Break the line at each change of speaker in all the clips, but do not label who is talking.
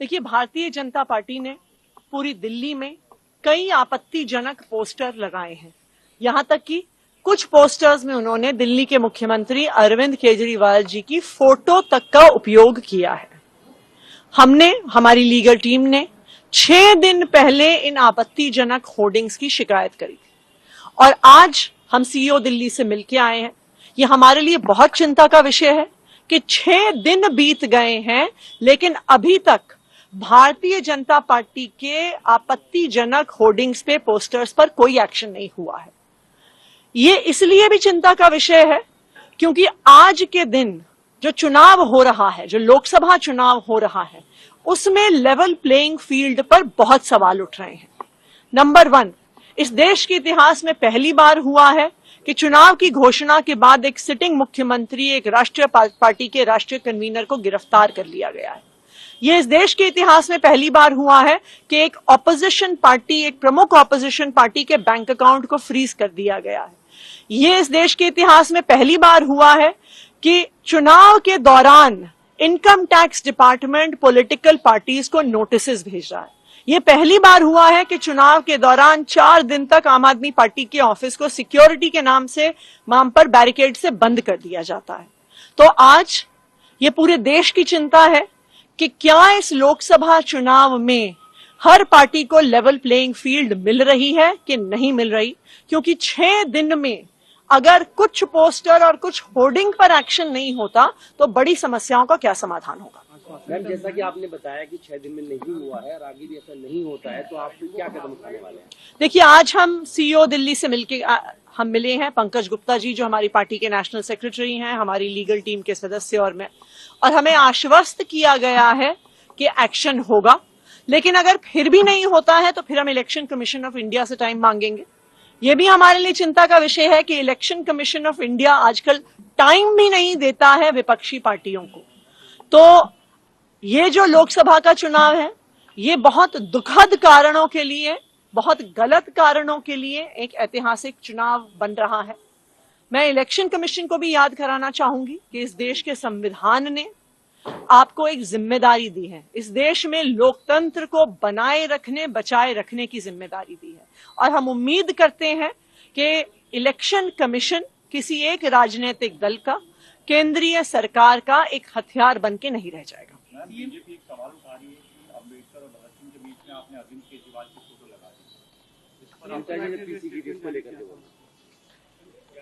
देखिए, भारतीय जनता पार्टी ने पूरी दिल्ली में कई आपत्तिजनक पोस्टर लगाए हैं। यहां तक कि कुछ पोस्टर्स में उन्होंने दिल्ली के मुख्यमंत्री अरविंद केजरीवाल जी की फोटो तक का उपयोग किया है। हमारी लीगल टीम ने 6 दिन पहले इन आपत्तिजनक होर्डिंग्स की शिकायत करी और आज हम सीईओ दिल्ली से मिलकर आए हैं। ये हमारे लिए बहुत चिंता का विषय है कि 6 दिन बीत गए हैं, लेकिन अभी तक भारतीय जनता पार्टी के आपत्तिजनक होर्डिंग्स पे, पोस्टर्स पर कोई एक्शन नहीं हुआ है। ये इसलिए भी चिंता का विषय है क्योंकि आज के दिन जो चुनाव हो रहा है, जो लोकसभा चुनाव हो रहा है, उसमें लेवल प्लेइंग फील्ड पर बहुत सवाल उठ रहे हैं। नंबर 1, इस देश के इतिहास में पहली बार हुआ है कि चुनाव की घोषणा के बाद एक सिटिंग मुख्यमंत्री, एक राष्ट्रीय पार्टी के राष्ट्रीय कन्वीनर को गिरफ्तार कर लिया गया है। यह इस देश के इतिहास में पहली बार हुआ है कि एक ऑपोजिशन पार्टी, एक प्रमुख ऑपोजिशन पार्टी के बैंक अकाउंट को फ्रीज कर दिया गया है। यह इस देश के इतिहास में पहली बार हुआ है कि चुनाव के दौरान income tax department political parties को नोटिस भेज रहा है। यह पहली बार हुआ है कि चुनाव के दौरान 4 दिन तक आम आदमी पार्टी के ऑफिस को सिक्योरिटी के नाम पर बैरिकेड से बंद कर दिया जाता है। तो आज ये पूरे देश की चिंता है कि क्या इस लोकसभा चुनाव में हर पार्टी को लेवल प्लेइंग फील्ड मिल रही है कि नहीं मिल रही, क्योंकि 6 दिन में अगर कुछ पोस्टर और कुछ होर्डिंग पर एक्शन नहीं होता तो बड़ी समस्याओं का क्या समाधान होगा।
मैम, जैसा कि आपने बताया कि 6 दिन में नहीं हुआ है और आगे भी ऐसा नहीं होता है, तो आप क्या कदम उठाने वाले हैं?
देखिए, आज हम सीईओ दिल्ली से हम मिले हैं, पंकज गुप्ता जी जो हमारी पार्टी के नेशनल सेक्रेटरी हैं, हमारी लीगल टीम के सदस्य और मैं, और हमें आश्वस्त किया गया है कि एक्शन होगा। लेकिन अगर फिर भी नहीं होता है तो फिर हम इलेक्शन कमीशन ऑफ इंडिया से टाइम मांगेंगे। यह भी हमारे लिए चिंता का विषय है कि इलेक्शन कमीशन ऑफ इंडिया आजकल टाइम भी नहीं देता है विपक्षी पार्टियों को। तो ये जो लोकसभा का चुनाव है, ये बहुत दुखद कारणों के लिए, बहुत गलत कारणों के लिए एक ऐतिहासिक चुनाव बन रहा है। मैं इलेक्शन कमीशन को भी याद कराना चाहूंगी कि इस देश के संविधान ने आपको एक जिम्मेदारी दी है। इस देश में लोकतंत्र को बनाए रखने, बचाए रखने की जिम्मेदारी दी है और हम उम्मीद करते हैं कि इलेक्शन कमीशन किसी एक राजनीतिक दल का, केंद्रीय सरकार का एक हथियार बन के नहीं रह जाएगा।
बीजेपी एक सवाल उठा रही है कि अम्बेडकर और भगत सिंह के बीच में आपने अरविंद केजरीवाल की फोटो लगा दी।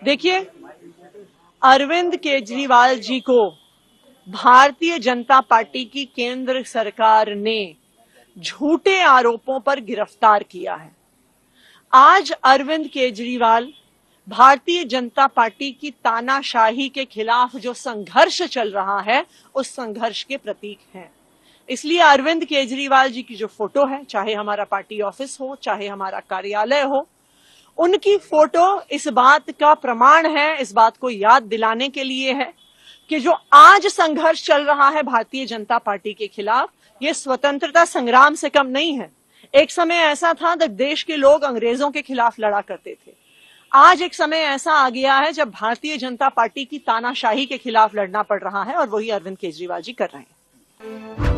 देखिए, अरविंद केजरीवाल जी को भारतीय जनता पार्टी की केंद्र सरकार ने झूठे आरोपों पर गिरफ्तार किया है। आज अरविंद केजरीवाल भारतीय जनता पार्टी की तानाशाही के खिलाफ जो संघर्ष चल रहा है, उस संघर्ष के प्रतीक हैं। इसलिए अरविंद केजरीवाल जी की जो फोटो है, चाहे हमारा पार्टी ऑफिस हो, चाहे हमारा कार्यालय हो, उनकी फोटो इस बात का प्रमाण है, इस बात को याद दिलाने के लिए है कि जो आज संघर्ष चल रहा है भारतीय जनता पार्टी के खिलाफ, ये स्वतंत्रता संग्राम से कम नहीं है। एक समय ऐसा था जब देश के लोग अंग्रेजों के खिलाफ लड़ा करते थे। आज एक समय ऐसा आ गया है जब भारतीय जनता पार्टी की तानाशाही के खिलाफ लड़ना पड़ रहा है और वही अरविंद केजरीवाल जी कर रहे हैं।